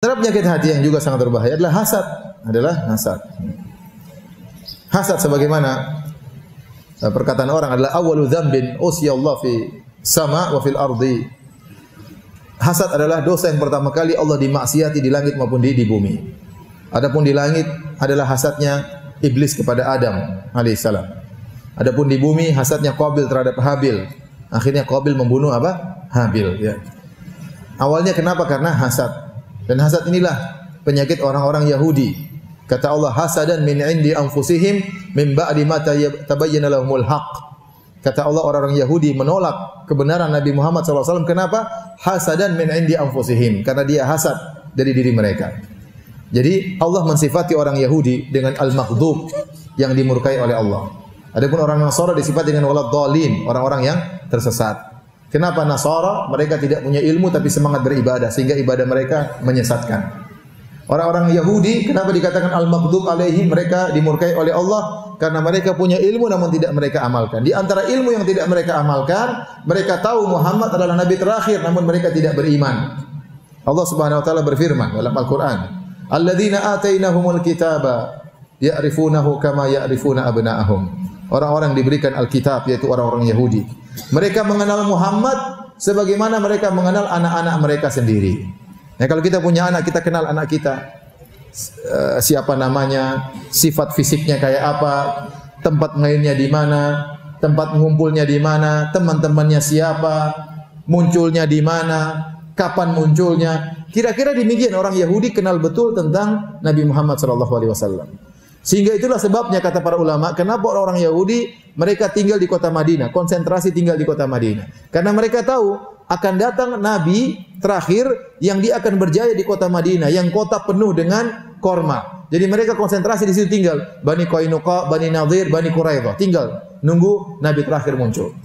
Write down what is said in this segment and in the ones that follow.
Antara penyakit hati yang juga sangat berbahaya adalah hasad. Hasad sebagaimana perkataan orang adalah awwalu dzambin usiyallahu fi sama wa fil ardi. Hasad adalah dosa yang pertama kali Allah dimaksiati di langit maupun di bumi. Adapun di langit adalah hasadnya iblis kepada Adam alaihissalam. Adapun di bumi hasadnya Qabil terhadap Habil. Akhirnya Qabil membunuh apa? Habil, ya. Awalnya kenapa? Karena hasad. Dan hasad inilah penyakit orang-orang Yahudi. Kata Allah, hasadan min indi anfusihim min ba'di ma tabayyana lahumul haqq. Kata Allah, orang-orang Yahudi menolak kebenaran Nabi Muhammad SAW. Kenapa? Hasadan min indi anfusihim. Karena dia hasad dari diri mereka. Jadi Allah mensifati orang Yahudi dengan al-maghdub, yang dimurkai oleh Allah. Adapun orang Nasara disifati dengan waladhdallin, orang-orang yang tersesat. Kenapa Nasara? Mereka tidak punya ilmu tapi semangat beribadah sehingga ibadah mereka menyesatkan. Orang-orang Yahudi kenapa dikatakan al-maghdub alaihim? Mereka dimurkai oleh Allah karena mereka punya ilmu namun tidak mereka amalkan. Di antara ilmu yang tidak mereka amalkan, mereka tahu Muhammad adalah nabi terakhir namun mereka tidak beriman. Allah Subhanahu wa taala berfirman dalam Al-Qur'an, "Alladzina atainahumul kitaba ya'rifunahu kama ya'rifuna abna'ahum." Orang-orang diberikan Alkitab yaitu orang-orang Yahudi. Mereka mengenal Muhammad sebagaimana mereka mengenal anak-anak mereka sendiri. Nah, kalau kita punya anak, kita kenal anak kita. Siapa namanya, sifat fisiknya kayak apa, tempat mainnya di mana, tempat ngumpulnya di mana, teman-temannya siapa, munculnya di mana, kapan munculnya. Kira-kira demikian orang Yahudi kenal betul tentang Nabi Muhammad SAW. Sehingga itulah sebabnya kata para ulama, kenapa orang Yahudi mereka tinggal di kota Madinah, konsentrasi tinggal di kota Madinah. Karena mereka tahu akan datang Nabi terakhir yang dia akan berjaya di kota Madinah, yang kota penuh dengan korma. Jadi mereka konsentrasi di situ tinggal. Bani Qainuqa, Bani Nadir, Bani Quraidah. Tinggal nunggu Nabi terakhir muncul.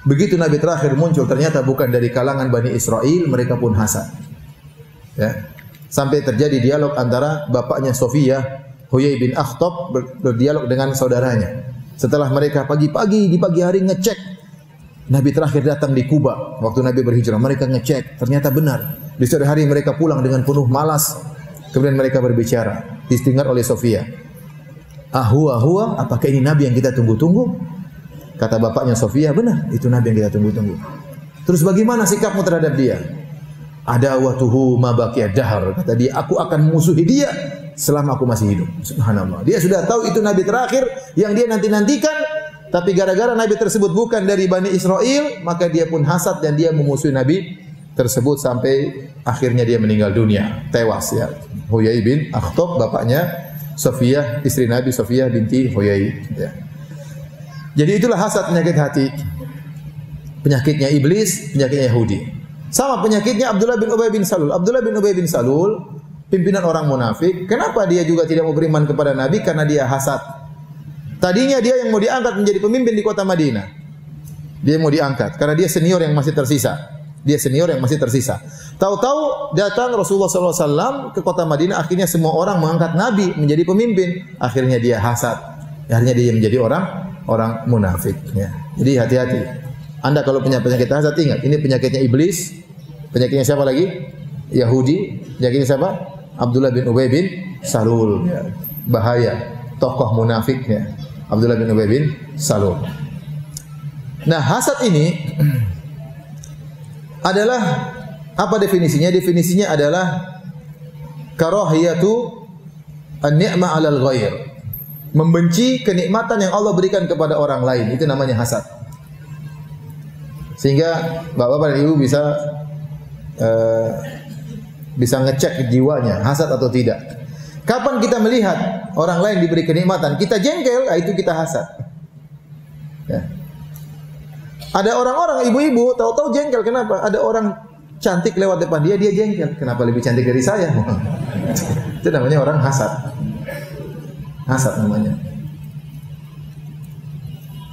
Begitu Nabi terakhir muncul, ternyata bukan dari kalangan Bani Israel, mereka pun hasad. Ya. Sampai terjadi dialog antara bapaknya Sofiyah, Huyai bin Akhtab berdialog dengan saudaranya. Setelah mereka pagi-pagi di pagi hari ngecek Nabi terakhir datang di Kuba waktu Nabi berhijrah, mereka ngecek, ternyata benar. Di sore hari mereka pulang dengan penuh malas. Kemudian mereka berbicara, didengar oleh Sofiyah. Huwa, apakah ini Nabi yang kita tunggu-tunggu? Kata bapaknya Sofiyah, benar, itu Nabi yang kita tunggu-tunggu. Terus bagaimana sikapmu terhadap dia? Adawatuhu ma baqiya dahar. Kata dia, aku akan musuhi dia selama aku masih hidup. Subhanallah. Dia sudah tahu itu Nabi terakhir yang dia nanti-nantikan, tapi gara-gara Nabi tersebut bukan dari Bani Israel, maka dia pun hasad dan dia memusuhi Nabi tersebut sampai akhirnya dia meninggal dunia, tewas ya. Huyai bin Akhtab, bapaknya Sofiyah, istri Nabi Sofiyah binti Huyai ya. Jadi itulah hasad, penyakit hati. Penyakitnya iblis, penyakitnya Yahudi. Sama penyakitnya Abdullah bin Ubay bin Salul. Abdullah bin Ubay bin Salul, pimpinan orang munafik. Kenapa dia juga tidak mau beriman kepada Nabi? Karena dia hasad. Tadinya dia yang mau diangkat menjadi pemimpin di kota Madinah. Dia mau diangkat karena dia senior yang masih tersisa. Tahu-tahu datang Rasulullah SAW ke kota Madinah. Akhirnya semua orang mengangkat Nabi menjadi pemimpin. Akhirnya dia hasad. Akhirnya dia menjadi orang munafik. Ya. Jadi hati-hati. Anda kalau punya penyakit hasad, ingat ini penyakitnya iblis. Penyakitnya siapa lagi? Yahudi. Penyakitnya siapa? Abdullah bin Ubay bin Salul. Ya. Bahaya. Tokoh munafiknya. Abdullah bin Ubay bin Salul. Nah, hasad ini adalah apa definisinya? Definisinya adalah karahiyatu an-ni'ma 'alal ghair. Membenci kenikmatan yang Allah berikan kepada orang lain. Itu namanya hasad. Sehingga bapak-bapak dan ibu bisa ngecek jiwanya, hasad atau tidak. Kapan kita melihat orang lain diberi kenikmatan, kita jengkel, itu kita hasad. Ya. Ada orang-orang ibu-ibu tahu-tahu jengkel, kenapa? Ada orang cantik lewat depan dia jengkel. Kenapa lebih cantik dari saya? Itu namanya orang hasad. Hasad namanya.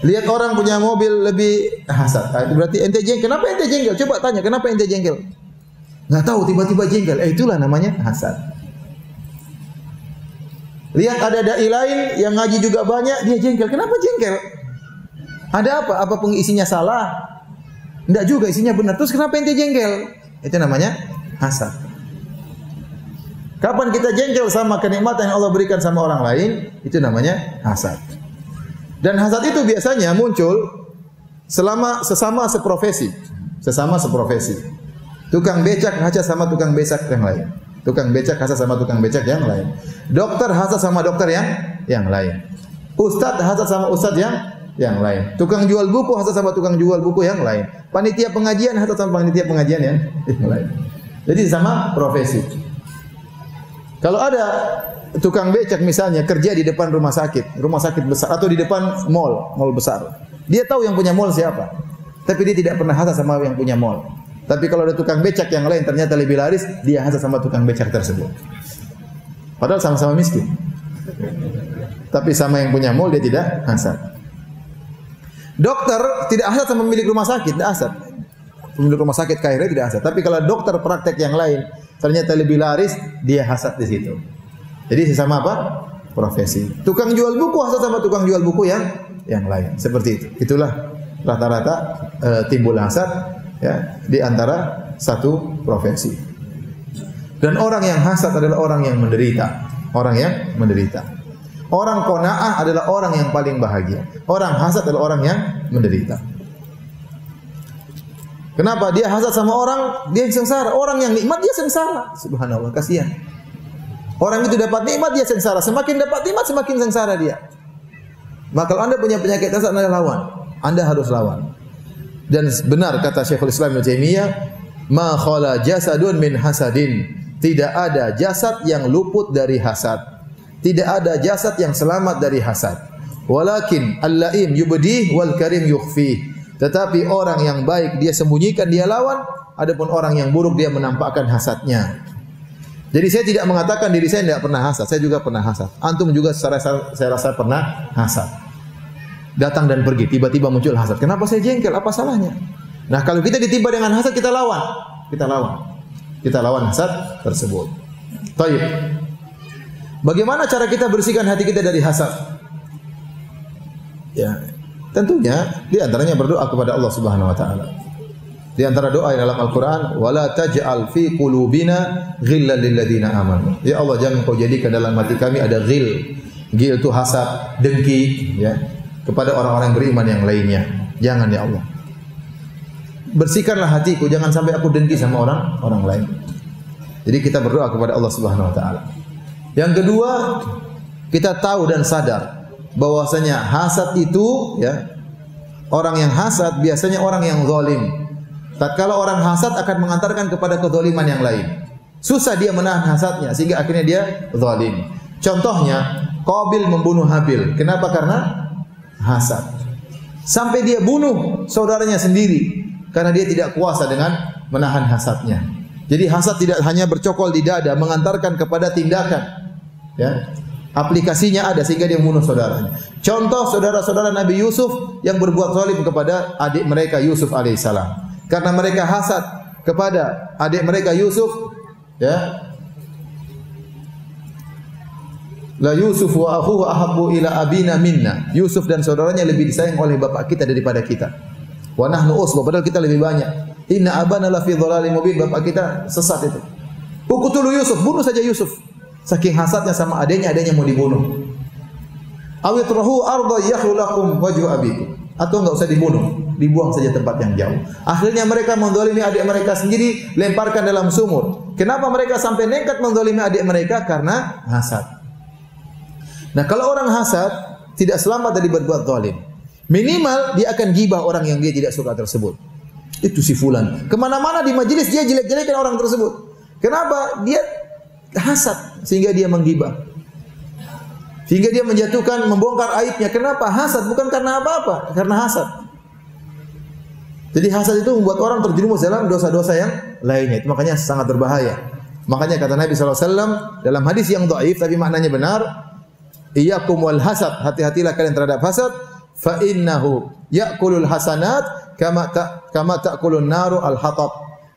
Lihat orang punya mobil lebih hasad. Itu berarti ente jengkel. Kenapa ente jengkel? Coba tanya, kenapa ente jengkel? Enggak tahu, tiba-tiba jengkel. Itulah namanya hasad. Lihat ada dai lain yang ngaji juga banyak, dia jengkel. Kenapa jengkel? Ada apa? Apa pengisinya salah? Enggak juga, isinya benar. Terus kenapa ente jengkel? Itu namanya hasad. Kapan kita jengkel sama kenikmatan yang Allah berikan sama orang lain, itu namanya hasad. Dan hasad itu biasanya muncul sesama seprofesi. Sesama seprofesi. Tukang becak hasad sama tukang becak yang lain. Tukang becak hasad sama tukang becak yang lain. Dokter hasad sama dokter yang lain. Ustadz hasad sama ustadz yang lain. Tukang jual buku hasad sama tukang jual buku yang lain. Panitia pengajian hasad sama panitia pengajian yang lain. Jadi sama profesi. Kalau ada tukang becak misalnya kerja di depan rumah sakit besar atau di depan mall besar. Dia tahu yang punya mall siapa. Tapi dia tidak pernah hasad sama yang punya mall. Tapi kalau ada tukang becak yang lain ternyata lebih laris, dia hasad sama tukang becak tersebut. Padahal sama-sama miskin. Tapi sama yang punya mall dia tidak hasad. Dokter tidak hasad sama pemilik rumah sakit, tidak hasad. Pemilik rumah sakit kaya tidak hasad. Tapi kalau dokter praktek yang lain ternyata lebih laris, dia hasad di situ. Jadi sesama apa? Profesi. Tukang jual buku hasad sama tukang jual buku yang lain. Seperti itu. Itulah rata-rata timbul hasad ya di antara satu profesi. Dan orang yang hasad adalah orang yang menderita. Orang yang menderita. Orang qanaah adalah orang yang paling bahagia. Orang hasad adalah orang yang menderita. Kenapa? Dia hasad sama orang, dia sengsara. Orang yang nikmat dia sengsara. Subhanallah, kasihan. Orang itu dapat nikmat dia sengsara. Semakin dapat nikmat semakin sengsara dia. Maka kalau Anda punya penyakit hasad, Anda lawan. Anda harus lawan. Dan benar kata Syekhul Islam Ibnu Taimiyah, ma khala jasadun min hasadin. Tidak ada jasad yang luput dari hasad. Tidak ada jasad yang selamat dari hasad. Walakin al-laim yubdih wal karim yukhfih. Tetapi orang yang baik dia sembunyikan, dia lawan. Adapun orang yang buruk dia menampakkan hasadnya. Jadi saya tidak mengatakan diri saya tidak pernah hasad. Saya juga pernah hasad. Antum juga saya rasa pernah hasad. Datang dan pergi, tiba-tiba muncul hasad. Kenapa saya jengkel? Apa salahnya? Nah, kalau kita ditimpa dengan hasad, kita lawan. Kita lawan. Kita lawan hasad tersebut. Baik. Bagaimana cara kita bersihkan hati kita dari hasad? Ya, tentunya di antaranya berdoa kepada Allah Subhanahu wa taala. Di antara doa dalam Al-Qur'an, wala taj'al fi qulubina ghillan lil ladzina amanu. Ya Allah, jangan kau jadikan dalam hati kami ada ghil. Ghil itu hasad, dengki ya, kepada orang-orang beriman yang lainnya. Jangan ya Allah. Bersihkanlah hatiku, jangan sampai aku dengki sama orang lain. Jadi kita berdoa kepada Allah Subhanahu wa taala. Yang kedua, kita tahu dan sadar bahwasanya hasad itu ya, orang yang hasad biasanya orang yang zalim. Tatkala orang hasad akan mengantarkan kepada kezaliman yang lain. Susah dia menahan hasadnya sehingga akhirnya dia zalim. Contohnya, Qabil membunuh Habil. Kenapa? Karena hasad. Sampai dia bunuh saudaranya sendiri karena dia tidak kuasa dengan menahan hasadnya. Jadi hasad tidak hanya bercokol di dada, mengantarkan kepada tindakan. Ya, aplikasinya ada sehingga dia membunuh saudaranya. Contoh saudara-saudara Nabi Yusuf yang berbuat zalim kepada adik mereka Yusuf alaihissalam. Karena mereka hasad kepada adik mereka Yusuf, ya. La Yusuf wa akhuhu ahabbu ila abina minna. Yusuf dan saudaranya lebih disayang oleh bapak kita daripada kita. Wa nahnu usbah, padahal kita lebih banyak. Inna abana la fi dhalalin mubin, bapak kita sesat itu. Uqtulu Yusuf, bunuh saja Yusuf. Saking hasadnya sama adiknya mau dibunuh. Awitrahu arda yakhlu lakum wajhu abikum. Atau enggak usah dibunuh, dibuang saja tempat yang jauh. Akhirnya mereka menzalimi adik mereka sendiri, lemparkan dalam sumur. Kenapa mereka sampai nekat menzalimi adik mereka? Karena hasad. Nah, kalau orang hasad tidak selamat dari berbuat zalim. Minimal dia akan gibah orang yang dia tidak suka tersebut. Itu si fulan. Kemana-mana di majelis dia jelek-jelekan orang tersebut. Kenapa? Dia hasad sehingga dia menggibah. Sehingga dia menjatuhkan, membongkar aibnya. Kenapa? Hasad, bukan karena apa-apa, karena hasad. Jadi hasad itu membuat orang terjerumus dalam dosa-dosa yang lainnya. Itu makanya sangat berbahaya. Makanya kata Nabi SAW dalam hadis yang dhaif tapi maknanya benar, iyyakum wal hasad, hati-hatilah kalian terhadap hasad, fa innahu ya'kulul hasanat kama ta'kulun naru al-hatab.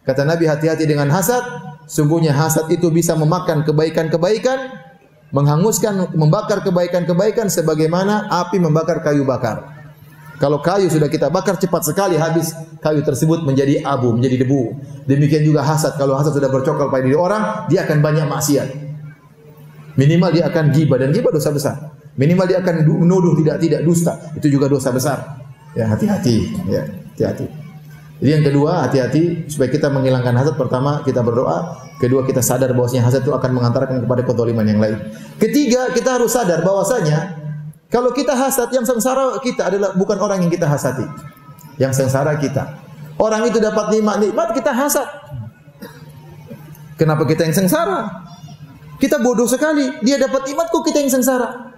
Kata Nabi, hati-hati dengan hasad, sungguhnya hasad itu bisa memakan kebaikan-kebaikan, menghanguskan, membakar kebaikan-kebaikan sebagaimana api membakar kayu bakar. Kalau kayu sudah kita bakar cepat sekali habis kayu tersebut menjadi abu, menjadi debu. Demikian juga hasad. Kalau hasad sudah bercokol pada diri orang, dia akan banyak maksiat. Minimal dia akan ghibah, dan ghibah dosa besar. Minimal dia akan menuduh tidak dusta, itu juga dosa besar. Ya, hati-hati, ya, hati-hati. Jadi yang kedua, hati-hati supaya kita menghilangkan hasad. Pertama, kita berdoa. Kedua, kita sadar bahwasanya hasad itu akan mengantarkan kepada kezaliman yang lain. Ketiga, kita harus sadar bahwasanya kalau kita hasad, yang sengsara kita adalah bukan orang yang kita hasati. Yang sengsara kita. Orang itu dapat nikmat, kita hasad. Kenapa kita yang sengsara? Kita bodoh sekali. Dia dapat nikmat, kok kita yang sengsara?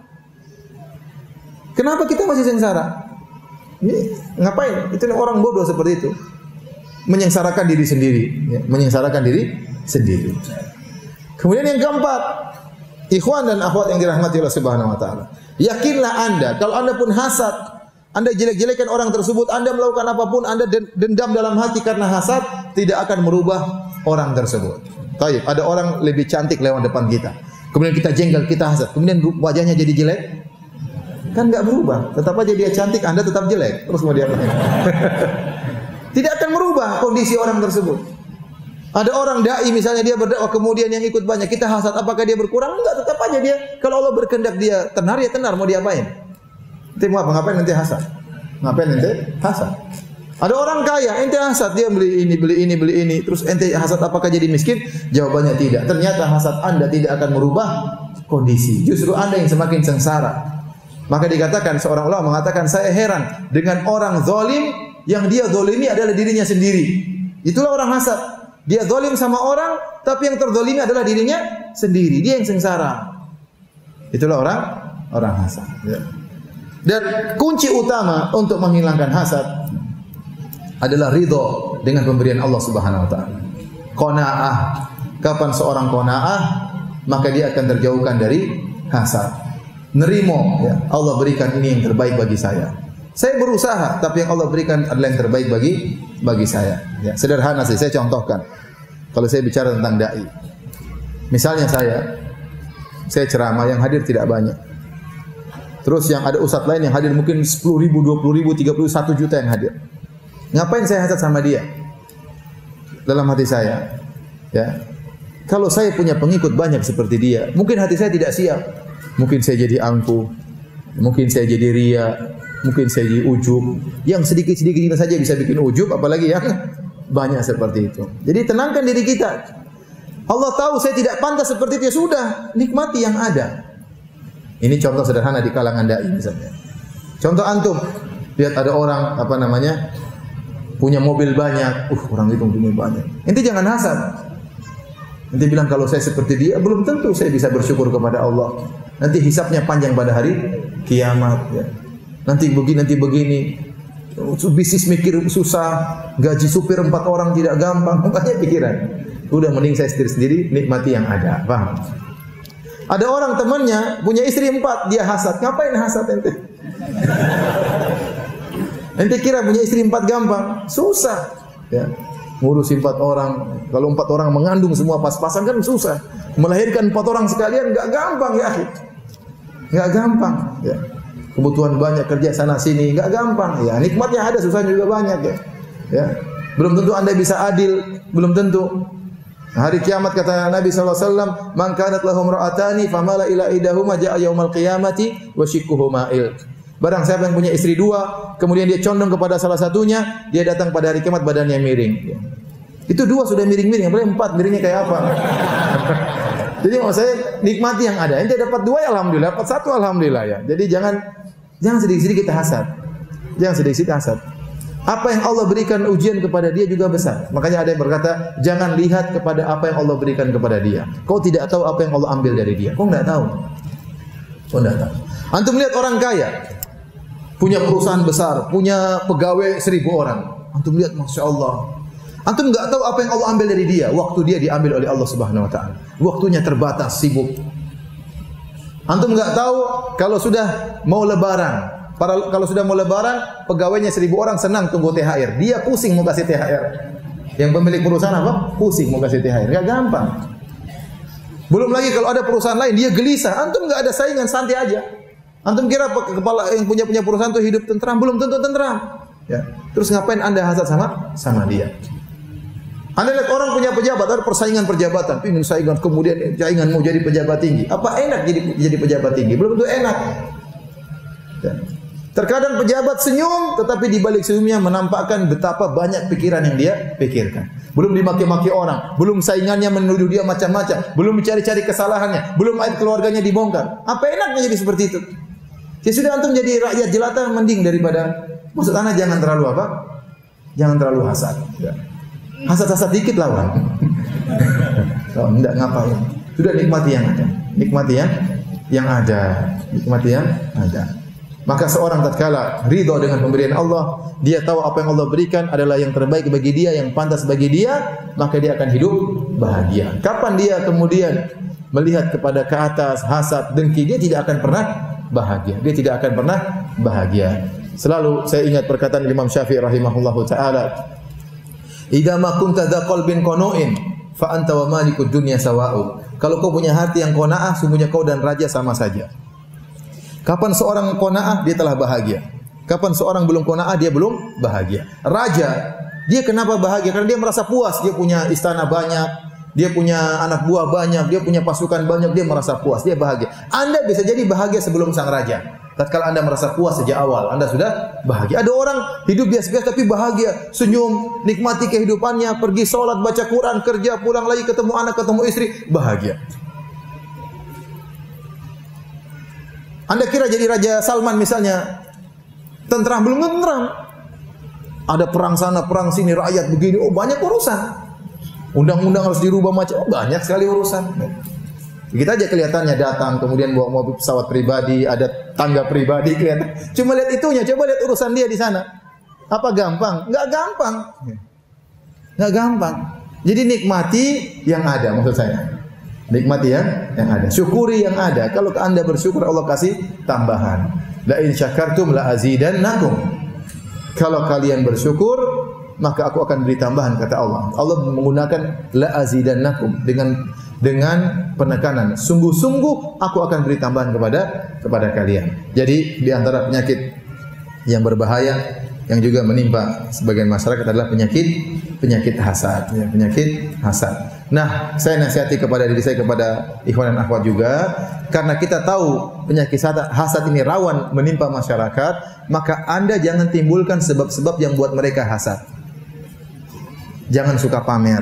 Kenapa kita masih sengsara? Ini ngapain? Itu orang bodoh seperti itu. Menyengsarakan diri sendiri, ya, menyengsarakan diri sendiri. Kemudian yang keempat, ikhwan dan akhwat yang dirahmati Allah Subhanahu wa taala. Yakinlah Anda, kalau Anda pun hasad, Anda jelek-jelekan orang tersebut, Anda melakukan apapun, Anda dendam dalam hati karena hasad, tidak akan merubah orang tersebut. Taib, ada orang lebih cantik lewat depan kita. Kemudian kita jengkel, kita hasad, kemudian wajahnya jadi jelek. Kan enggak berubah, tetap aja dia cantik, Anda tetap jelek. Terus mau dia apa? Tidak akan merubah kondisi orang tersebut. Ada orang dai misalnya dia berdakwah, kemudian yang ikut banyak, kita hasad, apakah dia berkurang? Enggak, tetap aja dia. Kalau Allah berkehendak dia tenar, ya tenar, mau diapain? Nanti mau apa? Ngapain nanti hasad? Ngapain nanti hasad? Ada orang kaya, ente hasad, dia beli ini, terus ente hasad apakah jadi miskin? Jawabannya tidak. Ternyata hasad Anda tidak akan merubah kondisi. Justru Anda yang semakin sengsara. Maka dikatakan, seorang ulama mengatakan, saya heran dengan orang zalim yang dia zalimi adalah dirinya sendiri. Itulah orang hasad. Dia zalim sama orang, tapi yang terzalimi adalah dirinya sendiri. Dia yang sengsara. Itulah orang hasad. Ya. Dan kunci utama untuk menghilangkan hasad adalah ridho dengan pemberian Allah Subhanahu wa taala. Qanaah. Kapan seorang qanaah, maka dia akan terjauhkan dari hasad. Nerimo, ya, Allah berikan ini yang terbaik bagi saya. Saya berusaha, tapi yang Allah berikan adalah yang terbaik bagi saya. Ya, sederhana sih, saya contohkan. Kalau saya bicara tentang dai, misalnya saya ceramah, yang hadir tidak banyak. Terus yang ada ustadz lain yang hadir mungkin 10.000, 20.000, 31 juta yang hadir. Ngapain saya hasad sama dia? Dalam hati saya, ya, kalau saya punya pengikut banyak seperti dia, mungkin hati saya tidak siap. Mungkin saya jadi angkuh, mungkin saya jadi ria, mungkin saya jadi ujub. Yang sedikit-sedikit saja bisa bikin ujub, apalagi yang banyak seperti itu. Jadi tenangkan diri kita. Allah tahu saya tidak pantas seperti itu, ya sudah, nikmati yang ada. Ini contoh sederhana di kalangan dai misalnya. Contoh antum, lihat ada orang punya mobil banyak, orang itu punya banyak. Ente jangan hasad. Ente bilang kalau saya seperti dia, belum tentu saya bisa bersyukur kepada Allah. Nanti hisabnya panjang pada hari kiamat. Ya. Nanti begini. Bisnis mikir susah, gaji supir 4 orang tidak gampang, banyak pikiran. Udah mending saya sendiri nikmati yang ada. Paham? Ada orang temannya punya istri 4, dia hasad. Ngapain hasad ente? Ente kira punya istri 4 gampang? Susah. Ya. Ngurusin 4 orang. Kalau 4 orang mengandung semua pas-pasan kan susah. Melahirkan 4 orang sekalian enggak gampang ya. Enggak gampang, ya. Kebutuhan banyak, kerja sana sini, enggak gampang. Ya, nikmatnya ada, susahnya juga banyak ya. Ya. Belum tentu Anda bisa adil, belum tentu. Hari kiamat kata Nabi sallallahu alaihi wasallam, "Man kanat lahum ra'atani famala ila idahuma ja'a yaumal qiyamati wa shikkuhu ma'il." Barang siapa yang punya istri 2, kemudian dia condong kepada salah satunya, dia datang pada hari kiamat badannya miring. Ya. Itu 2 sudah miring-miring, apalagi 4 miringnya kayak apa? Jadi maksud saya nikmati yang ada. Ente dapat 2 ya alhamdulillah, dapat 1 alhamdulillah ya. Jadi jangan sedikit-sedikit kita hasad. Jangan sedikit-sedikit hasad. Apa yang Allah berikan ujian kepada dia juga besar. Makanya ada yang berkata, jangan lihat kepada apa yang Allah berikan kepada dia. Kau tidak tahu apa yang Allah ambil dari dia. Kau enggak tahu. Kau enggak tahu. Antum lihat orang kaya, punya perusahaan besar, punya pegawai 1000 orang. Antum lihat, masya Allah. Antum enggak tahu apa yang Allah ambil dari dia. Waktu dia diambil oleh Allah Subhanahu Wa Taala. Waktunya terbatas, sibuk. Antum enggak tahu kalau sudah mau lebaran. Kalau sudah mau lebaran, pegawainya 1000 orang senang tunggu THR. Dia pusing mau kasih THR. Yang pemilik perusahaan apa? Pusing mau kasih THR. Enggak gampang. Belum lagi kalau ada perusahaan lain, dia gelisah. Antum enggak ada saingan, santai aja. Antum kira kepala yang punya perusahaan itu hidup tentram? Belum tentu tentram. Ya. Terus ngapain Anda hasad sama dia? Anda lihat orang punya pejabat, ada persaingan perjabatan, ingin saingan, kemudian saingan mau jadi pejabat tinggi. Apa enak jadi pejabat tinggi? Belum tentu enak. Ya. Terkadang pejabat senyum, tetapi di balik senyumnya menampakkan betapa banyak pikiran yang dia pikirkan. Belum dimaki-maki orang, belum saingannya menuduh dia macam-macam, belum mencari-cari kesalahannya, belum aib keluarganya dibongkar. Apa enaknya jadi seperti itu? Ya sudah, antum jadi rakyat jelata mending daripada, maksud ana jangan terlalu apa? Jangan terlalu hasad. Ya. Hasad-hasad dikit lawan. Oh, enggak ngapain. Sudah nikmati yang ada. Nikmati yang ada. Nikmati yang ada. Maka seorang tatkala ridha dengan pemberian Allah, dia tahu apa yang Allah berikan adalah yang terbaik bagi dia, yang pantas bagi dia, maka dia akan hidup bahagia. Kapan dia kemudian melihat kepada ke atas, hasad, dengki, dia tidak akan pernah bahagia. Dia tidak akan pernah bahagia. Selalu saya ingat perkataan Imam Syafi'i rahimahullahu taala, "Idza ma kunta dza qalbin qanu'in fa anta wa malikud dunya sawa'u." Kalau kau punya hati yang qanaah, sungguhnya kau dan raja sama saja. Kapan seorang qanaah, dia telah bahagia. Kapan seorang belum qanaah, dia belum bahagia. Raja, dia kenapa bahagia? Karena dia merasa puas, dia punya istana banyak, dia punya anak buah banyak, dia punya pasukan banyak, dia merasa puas, dia bahagia. Anda bisa jadi bahagia sebelum sang raja. Tatkala Anda merasa puas sejak awal, Anda sudah bahagia. Ada orang hidup biasa-biasa tapi bahagia, senyum, nikmati kehidupannya, pergi sholat, baca Quran, kerja, pulang lagi, ketemu anak, ketemu istri, bahagia. Anda kira jadi Raja Salman misalnya, tentram, belum tentram. Ada perang sana, perang sini, rakyat begini, oh banyak urusan. Undang-undang harus dirubah macam, oh banyak sekali urusan. Kita aja kelihatannya datang, kemudian bawa mobil pesawat pribadi, ada tangga pribadi kelihatan. Cuma lihat itunya, coba lihat urusan dia di sana. Apa gampang? Enggak gampang. Enggak gampang. Jadi nikmati yang ada, maksud saya. Nikmati yang ada. Syukuri yang ada. Kalau Anda bersyukur, Allah kasih tambahan. La in syakartum la azidannakum. Kalau kalian bersyukur, maka aku akan beri tambahan, kata Allah. Allah menggunakan la azidannakum dengan penekanan. Sungguh-sungguh aku akan beri tambahan kepada kalian. Jadi di antara penyakit yang berbahaya yang juga menimpa sebagian masyarakat adalah penyakit hasad, ya, penyakit hasad. Nah, saya nasihati kepada diri saya, kepada ikhwan dan akhwat juga, karena kita tahu penyakit hasad ini rawan menimpa masyarakat, maka Anda jangan timbulkan sebab-sebab yang buat mereka hasad. Jangan suka pamer.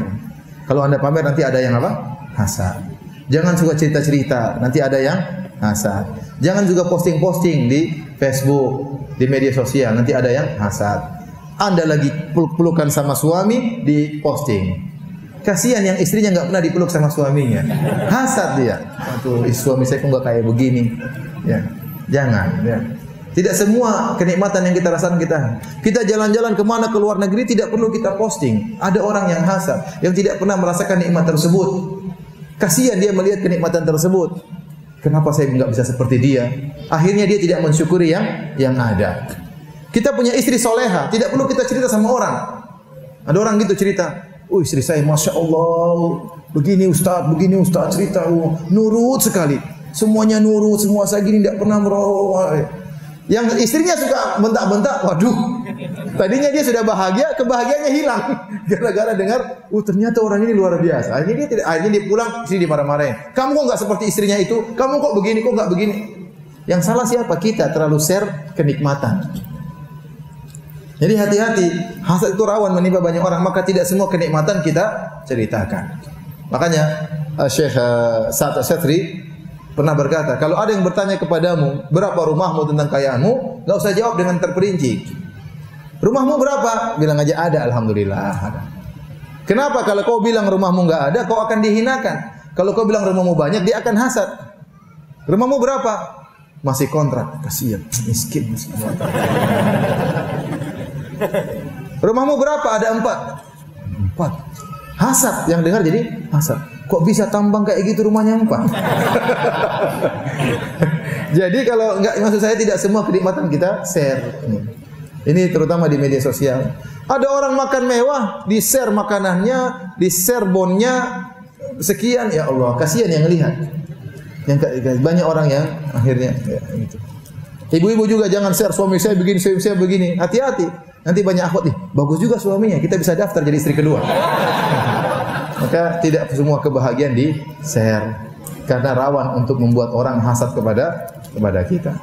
Kalau Anda pamer nanti ada yang apa? Hasad. Jangan suka cerita-cerita, nanti ada yang hasad. Jangan juga posting-posting di Facebook, di media sosial, nanti ada yang hasad. Anda lagi peluk-pelukan sama suami, di posting. Kasihan yang istrinya enggak pernah dipeluk sama suaminya. Hasad dia. Aduh, suami saya kok enggak kayak begini. Ya. Jangan, ya. Tidak semua kenikmatan yang kita rasakan kita jalan-jalan kemana ke luar negeri tidak perlu kita posting. Ada orang yang hasad, yang tidak pernah merasakan nikmat tersebut. Kasihan dia melihat kenikmatan tersebut. Kenapa saya enggak bisa seperti dia? Akhirnya dia tidak mensyukuri yang ada. Kita punya istri soleha, tidak perlu kita cerita sama orang. Ada orang gitu cerita, oh istri saya Masya Allah, begini Ustaz cerita, nurut sekali. Semuanya nurut, semua saya gini, tidak pernah merawat. Yang istrinya suka bentak-bentak, waduh, tadinya dia sudah bahagia, kebahagiaannya hilang gara-gara dengar, ternyata orang ini luar biasa. Akhirnya dia pulang, istri dimarah-marahin. Kamu kok nggak seperti istrinya itu? Kamu kok begini, kok nggak begini? Yang salah siapa? Kita terlalu share kenikmatan. Jadi hati-hati, hasad itu rawan menimpa banyak orang, maka tidak semua kenikmatan kita ceritakan. Makanya Syekh Sa'ad Asy-Syadri pernah berkata, kalau ada yang bertanya kepadamu, berapa rumahmu tentang kayaanmu, enggak usah jawab dengan terperinci. Rumahmu berapa? Bilang aja ada, alhamdulillah. Kenapa? Kalau kau bilang rumahmu enggak ada, kau akan dihinakan. Kalau kau bilang rumahmu banyak, dia akan hasad. Rumahmu berapa? Masih kontrak. Kasihan, miskin. Rumahmu berapa? Ada 4. Hasad, yang dengar jadi hasad. Kok bisa tambang kayak gitu rumahnya 4? Jadi kalau enggak, maksud saya tidak semua kenikmatan kita share. Ini terutama di media sosial. Ada orang makan mewah, di-share makanannya, di-share bonnya sekian, ya Allah, kasihan yang lihat. Yang banyak orang yang akhirnya ya, gitu. Ibu-ibu juga jangan share suami saya begini, suami saya begini. Hati-hati. Nanti banyak akhwat nih, bagus juga suaminya, kita bisa daftar jadi istri kedua. Maka tidak semua kebahagiaan di share karena rawan untuk membuat orang hasad kepada kita.